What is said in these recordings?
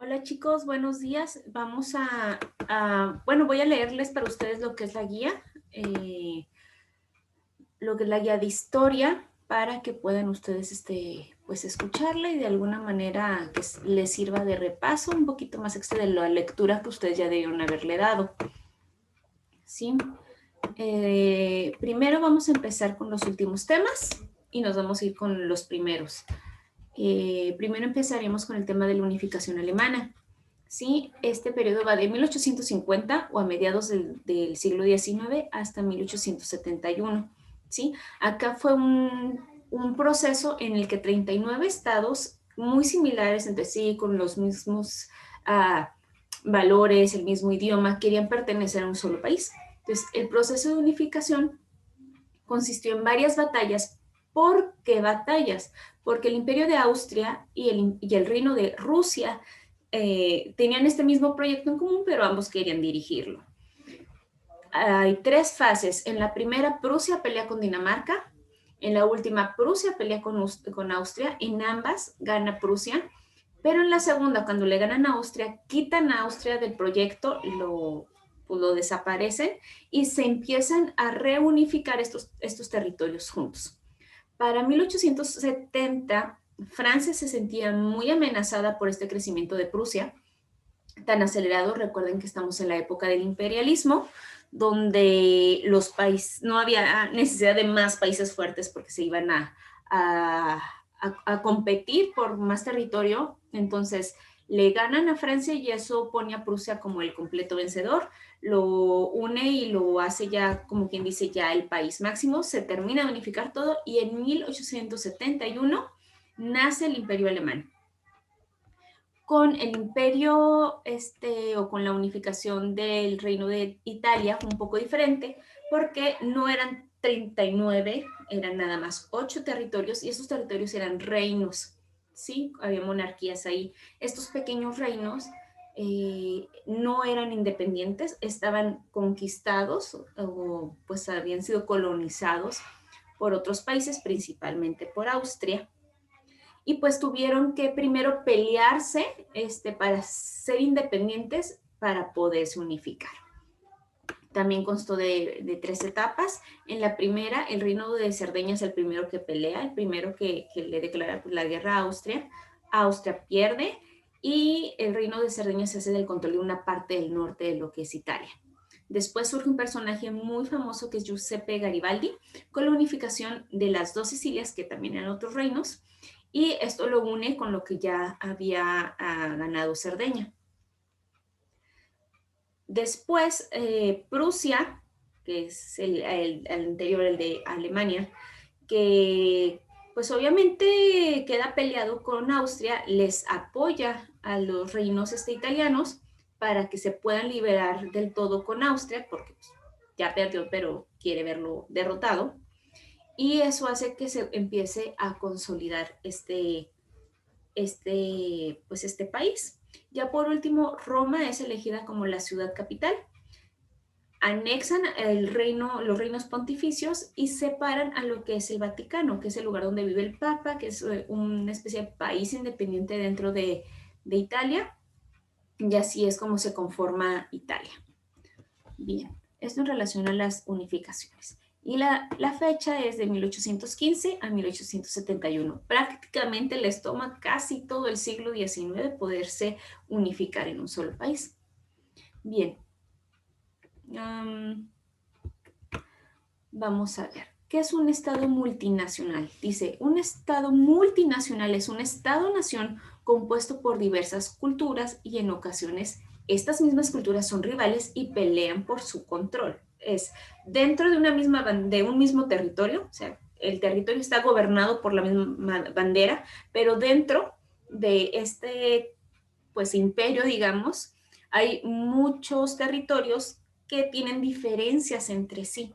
Hola chicos, buenos días. Voy a leerles para ustedes lo que es la guía, lo que es la guía de historia, para que puedan ustedes pues escucharla y de alguna manera que les sirva de repaso un poquito más extra de la lectura que ustedes ya debieron haberle dado. ¿Sí? Primero vamos a empezar con los últimos temas y nos vamos a ir con los primeros. Primero empezaremos con el tema de la unificación alemana. Sí, este periodo va de 1850 o a mediados del siglo XIX hasta 1871. ¿Sí? Acá fue un proceso en el que 39 estados muy similares entre sí, con los mismos valores, el mismo idioma, querían pertenecer a un solo país. Entonces, el proceso de unificación consistió en varias batallas. ¿Por qué batallas? Porque el Imperio de Austria y el Reino de Rusia tenían este mismo proyecto en común, pero ambos querían dirigirlo. Hay tres fases. En la primera, Prusia pelea con Dinamarca. En la última, Prusia pelea con Austria. En ambas gana Prusia. Pero en la segunda, cuando le ganan a Austria, quitan a Austria del proyecto, lo desaparecen y se empiezan a reunificar estos territorios juntos. Para 1870, Francia se sentía muy amenazada por este crecimiento de Prusia tan acelerado. Recuerden que estamos en la época del imperialismo, donde los países, no había necesidad de más países fuertes porque se iban a competir por más territorio. Entonces le ganan a Francia y eso pone a Prusia como el completo vencedor, lo une y lo hace ya, como quien dice, ya el país máximo. Se termina de unificar todo y en 1871 nace el Imperio Alemán. Con el imperio o con la unificación del Reino de Italia fue un poco diferente porque no eran 39, eran nada más 8 territorios y esos territorios eran reinos, ¿sí? Había monarquías ahí. Estos pequeños reinos no eran independientes, estaban conquistados o pues habían sido colonizados por otros países, principalmente por Austria, y pues tuvieron que primero pelearse para ser independientes para poderse unificar. También constó de 3 etapas. En la primera, el reino de Cerdeña es el primero que pelea, el primero que le declara la guerra a Austria. Austria pierde y el reino de Cerdeña se hace del control de una parte del norte de lo que es Italia. Después surge un personaje muy famoso que es Giuseppe Garibaldi, con la unificación de las dos Sicilias, que también eran otros reinos, y esto lo une con lo que ya había ganado Cerdeña. Después, Prusia, que es el anterior, el de Alemania, que pues obviamente queda peleado con Austria, les apoya a los reinos italianos para que se puedan liberar del todo con Austria, porque pues, ya perdió, pero quiere verlo derrotado. Y eso hace que se empiece a consolidar este país. Ya por último, Roma es elegida como la ciudad capital. Anexan los reinos pontificios y separan a lo que es el Vaticano, que es el lugar donde vive el Papa, que es una especie de país independiente dentro de Italia, y así es como se conforma Italia. Bien, esto en relación a las unificaciones. Y la fecha es de 1815 a 1871. Prácticamente les toma casi todo el siglo XIX poderse unificar en un solo país. Bien, vamos a ver. ¿Qué es un Estado multinacional? Dice, un Estado multinacional es un Estado-nación compuesto por diversas culturas y en ocasiones estas mismas culturas son rivales y pelean por su control. Es dentro de de un mismo territorio, o sea, el territorio está gobernado por la misma bandera, pero dentro de pues imperio, digamos, hay muchos territorios que tienen diferencias entre sí.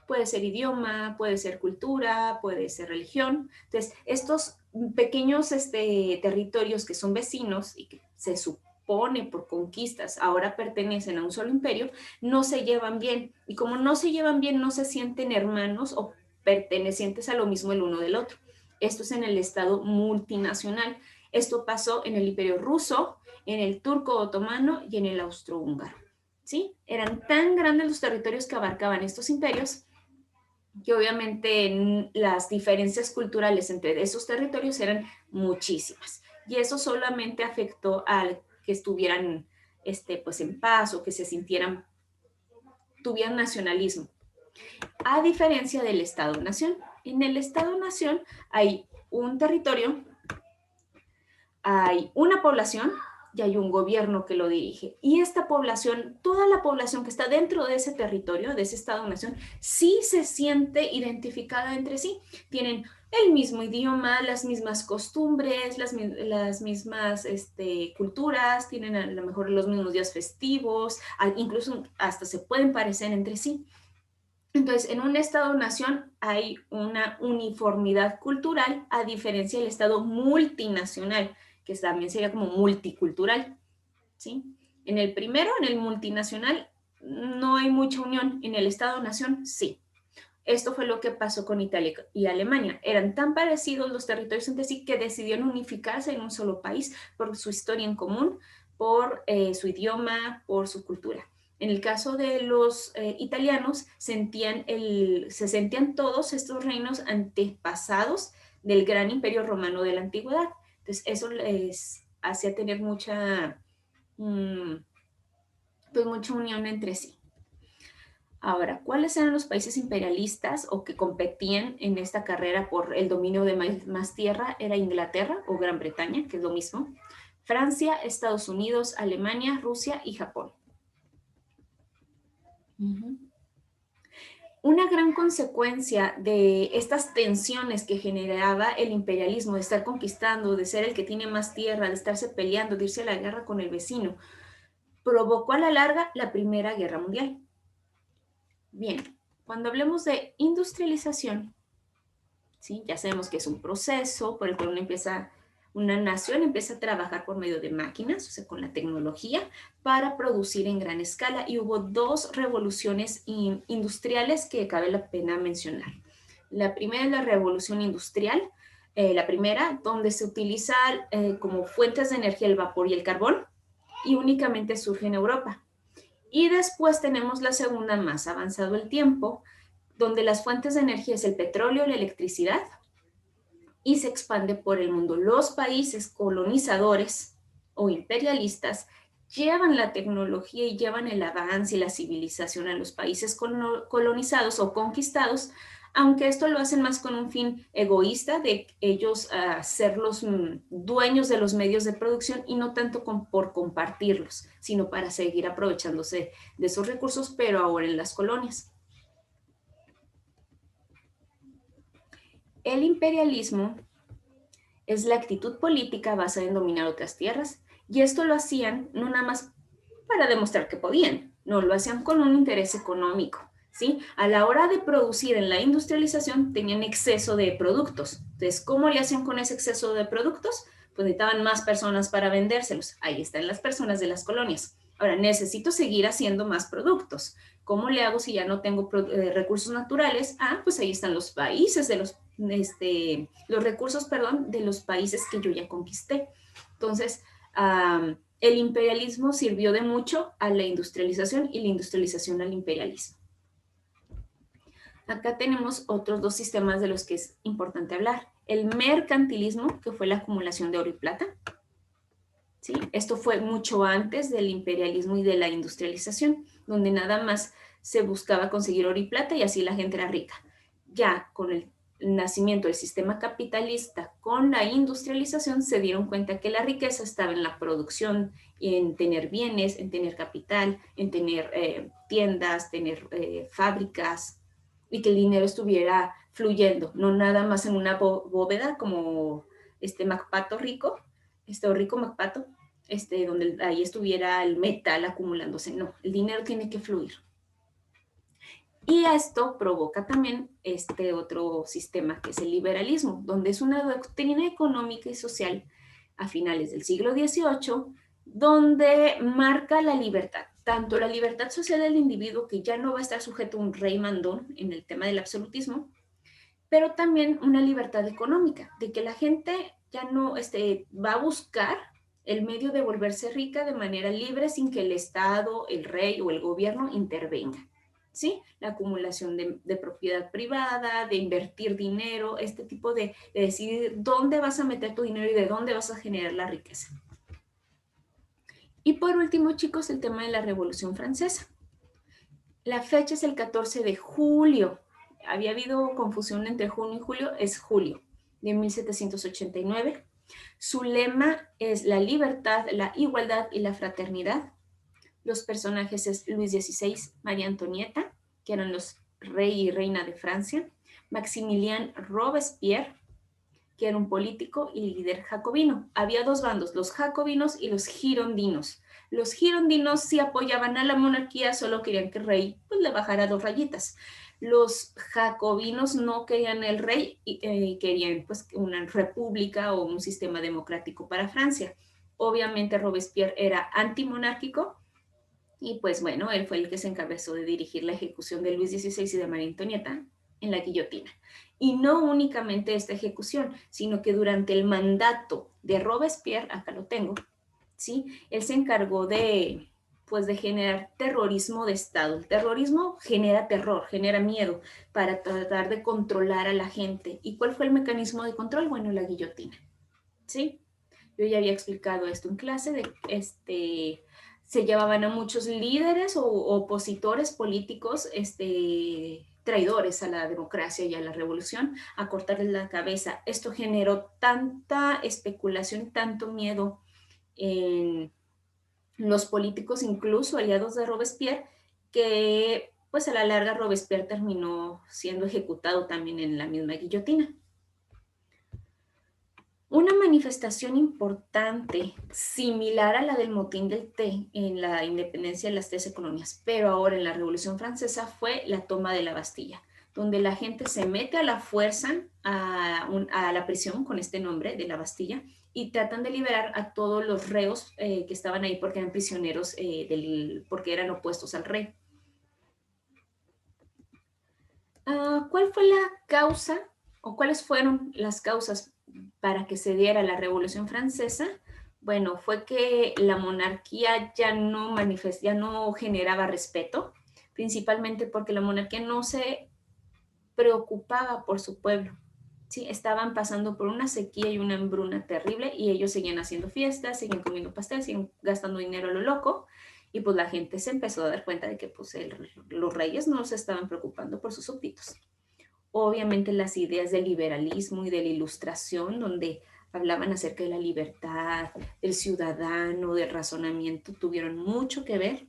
Puede ser idioma, puede ser cultura, puede ser religión. Entonces, estos pequeños territorios que son vecinos y que se supone por conquistas ahora pertenecen a un solo imperio, no se llevan bien. Y como no se llevan bien, no se sienten hermanos o pertenecientes a lo mismo el uno del otro. Esto es en el Estado multinacional. Esto pasó en el Imperio Ruso, en el turco otomano y en el austrohúngaro. ¿Sí? Eran tan grandes los territorios que abarcaban estos imperios que obviamente las diferencias culturales entre esos territorios eran muchísimas. Y eso solamente afectó a que estuvieran pues en paz o que se sintieran, tuvieran nacionalismo. A diferencia del Estado-Nación. En el Estado-Nación hay un territorio, hay una población y hay un gobierno que lo dirige. Y esta población, toda la población que está dentro de ese territorio, de ese Estado-Nación, sí se siente identificada entre sí. Tienen el mismo idioma, las mismas costumbres, las mismas culturas, tienen a lo mejor los mismos días festivos, incluso hasta se pueden parecer entre sí. Entonces, en un Estado-nación hay una uniformidad cultural, a diferencia del Estado multinacional, que también sería como multicultural, ¿sí? En el primero, en el multinacional, no hay mucha unión. En el Estado-nación, sí. Esto fue lo que pasó con Italia y Alemania. Eran tan parecidos los territorios entre sí que decidieron unificarse en un solo país por su historia en común, por su idioma, por su cultura. En el caso de los italianos, se sentían todos estos reinos antepasados del gran imperio romano de la antigüedad. Entonces, eso les hacía tener pues mucha unión entre sí. Ahora, ¿cuáles eran los países imperialistas o que competían en esta carrera por el dominio de más tierra? Era Inglaterra o Gran Bretaña, que es lo mismo, Francia, Estados Unidos, Alemania, Rusia y Japón. Una gran consecuencia de estas tensiones que generaba el imperialismo, de estar conquistando, de ser el que tiene más tierra, de estarse peleando, de irse a la guerra con el vecino, provocó a la larga la Primera Guerra Mundial. Bien, cuando hablemos de industrialización, ¿sí? Ya sabemos que es un proceso por el cual una nación empieza a trabajar por medio de máquinas, o sea, con la tecnología, para producir en gran escala. Y hubo dos revoluciones industriales que cabe la pena mencionar. La primera es la revolución industrial, la primera, donde se utiliza como fuentes de energía el vapor y el carbón, y únicamente surge en Europa. Y después tenemos la segunda, más avanzado el tiempo, donde las fuentes de energía es el petróleo, la electricidad, y se expande por el mundo. Los países colonizadores o imperialistas llevan la tecnología y llevan el avance y la civilización a los países colonizados o conquistados, aunque esto lo hacen más con un fin egoísta de ellos ser los dueños de los medios de producción y no tanto por compartirlos, sino para seguir aprovechándose de esos recursos, pero ahora en las colonias. El imperialismo es la actitud política basada en dominar otras tierras, y esto lo hacían no nada más para demostrar que podían, no, lo hacían con un interés económico. ¿Sí? A la hora de producir en la industrialización tenían exceso de productos. Entonces, ¿cómo le hacían con ese exceso de productos? Pues necesitaban más personas para vendérselos. Ahí están las personas de las colonias. Ahora, necesito seguir haciendo más productos. ¿Cómo le hago si ya no tengo recursos naturales? Pues ahí están los países de los recursos, perdón, de los países que yo ya conquisté. Entonces, el imperialismo sirvió de mucho a la industrialización y la industrialización al imperialismo. Acá tenemos otros dos sistemas de los que es importante hablar. El mercantilismo, que fue la acumulación de oro y plata. ¿Sí? Esto fue mucho antes del imperialismo y de la industrialización, donde nada más se buscaba conseguir oro y plata y así la gente era rica. Ya con el nacimiento del sistema capitalista, con la industrialización, se dieron cuenta que la riqueza estaba en la producción, en tener bienes, en tener capital, en tener tiendas, tener fábricas, y que el dinero estuviera fluyendo, no nada más en una bóveda como Macpato rico, rico Macpato, donde ahí estuviera el metal acumulándose. No, el dinero tiene que fluir. Y esto provoca también este otro sistema que es el liberalismo, donde es una doctrina económica y social a finales del siglo XVIII, donde marca la libertad, tanto la libertad social del individuo, que ya no va a estar sujeto a un rey mandón en el tema del absolutismo, pero también una libertad económica, de que la gente ya no va a buscar el medio de volverse rica de manera libre sin que el Estado, el rey o el gobierno intervenga. ¿Sí? La acumulación de propiedad privada, de invertir dinero, este tipo de decidir dónde vas a meter tu dinero y de dónde vas a generar la riqueza. Y por último, chicos, el tema de la Revolución Francesa. La fecha es el 14 de julio. Había habido confusión entre junio y julio, es julio de 1789. Su lema es la libertad, la igualdad y la fraternidad. Los personajes es Luis XVI, María Antonieta, que eran los rey y reina de Francia, Maximilien Robespierre, que era un político y líder jacobino. Había dos bandos, los jacobinos y los girondinos. Los girondinos sí apoyaban a la monarquía, solo querían que el rey pues, le bajara 2 rayitas. Los jacobinos no querían el rey y querían pues, una república o un sistema democrático para Francia. Obviamente Robespierre era antimonárquico y pues bueno, él fue el que se encabezó de dirigir la ejecución de Luis XVI y de María Antonieta en la guillotina. Y no únicamente esta ejecución, sino que durante el mandato de Robespierre, acá lo tengo, ¿sí? Él se encargó pues, de generar terrorismo de Estado. El terrorismo genera terror, genera miedo para tratar de controlar a la gente. ¿Y cuál fue el mecanismo de control? Bueno, la guillotina, ¿sí? Yo ya había explicado esto en clase, se llevaban a muchos líderes o opositores políticos, traidores a la democracia y a la revolución, a cortarles la cabeza. Esto generó tanta especulación, tanto miedo en los políticos, incluso aliados de Robespierre, que pues a la larga Robespierre terminó siendo ejecutado también en la misma guillotina. Una manifestación importante, similar a la del motín del Té en la independencia de las 13 colonias, pero ahora en la Revolución Francesa, fue la toma de la Bastilla, donde la gente se mete a la fuerza a la prisión con este nombre de la Bastilla y tratan de liberar a todos los reos que estaban ahí porque eran prisioneros, porque eran opuestos al rey. ¿Cuál fue la causa o cuáles fueron las causas para que se diera la Revolución Francesa? Bueno, fue que la monarquía ya no generaba respeto, principalmente porque la monarquía no se preocupaba por su pueblo. ¿Sí? Estaban pasando por una sequía y una hambruna terrible y ellos seguían haciendo fiestas, seguían comiendo pastel, seguían gastando dinero a lo loco. Y pues la gente se empezó a dar cuenta de que pues, los reyes no se estaban preocupando por sus súbditos. Obviamente las ideas del liberalismo y de la ilustración, donde hablaban acerca de la libertad, del ciudadano, del razonamiento, tuvieron mucho que ver.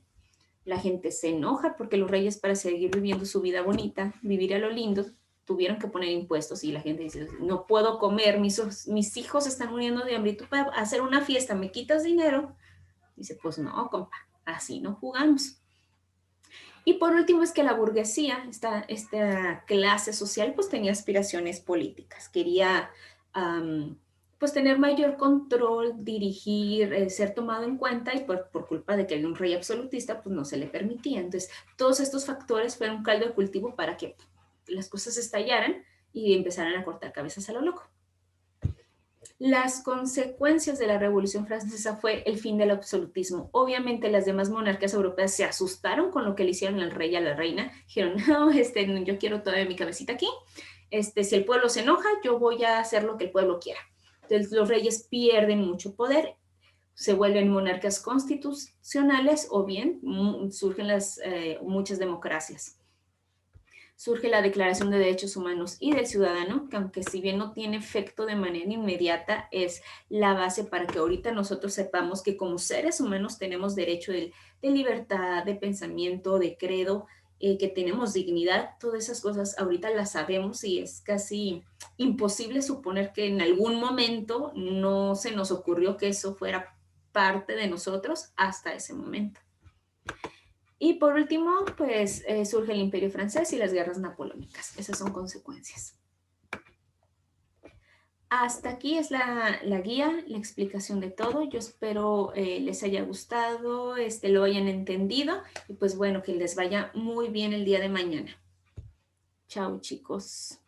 La gente se enoja porque los reyes, para seguir viviendo su vida bonita, vivir a lo lindo, tuvieron que poner impuestos y la gente dice, no puedo comer, mis hijos están muriendo de hambre, tú para hacer una fiesta me quitas dinero. Dice, pues no, compa, así no jugamos. Y por último es que la burguesía, esta clase social, pues tenía aspiraciones políticas, quería pues tener mayor control, dirigir, ser tomado en cuenta y por culpa de que había un rey absolutista, pues no se le permitía. Entonces, todos estos factores fueron un caldo de cultivo para que las cosas estallaran y empezaran a cortar cabezas a lo loco. Las consecuencias de la Revolución Francesa fue el fin del absolutismo. Obviamente las demás monarquías europeas se asustaron con lo que le hicieron al rey y a la reina. Dijeron, no, yo quiero todavía mi cabecita aquí. Si el pueblo se enoja, yo voy a hacer lo que el pueblo quiera. Entonces los reyes pierden mucho poder, se vuelven monarquías constitucionales o bien surgen muchas democracias. Surge la Declaración de Derechos Humanos y del Ciudadano, que aunque si bien no tiene efecto de manera inmediata, es la base para que ahorita nosotros sepamos que como seres humanos tenemos derecho de libertad, de pensamiento, de credo, que tenemos dignidad. Todas esas cosas ahorita las sabemos y es casi imposible suponer que en algún momento no se nos ocurrió que eso fuera parte de nosotros hasta ese momento. Y por último, pues surge el Imperio Francés y las guerras napoleónicas. Esas son consecuencias. Hasta aquí es la guía, la explicación de todo. Yo espero les haya gustado, lo hayan entendido y pues bueno, que les vaya muy bien el día de mañana. Chao, chicos.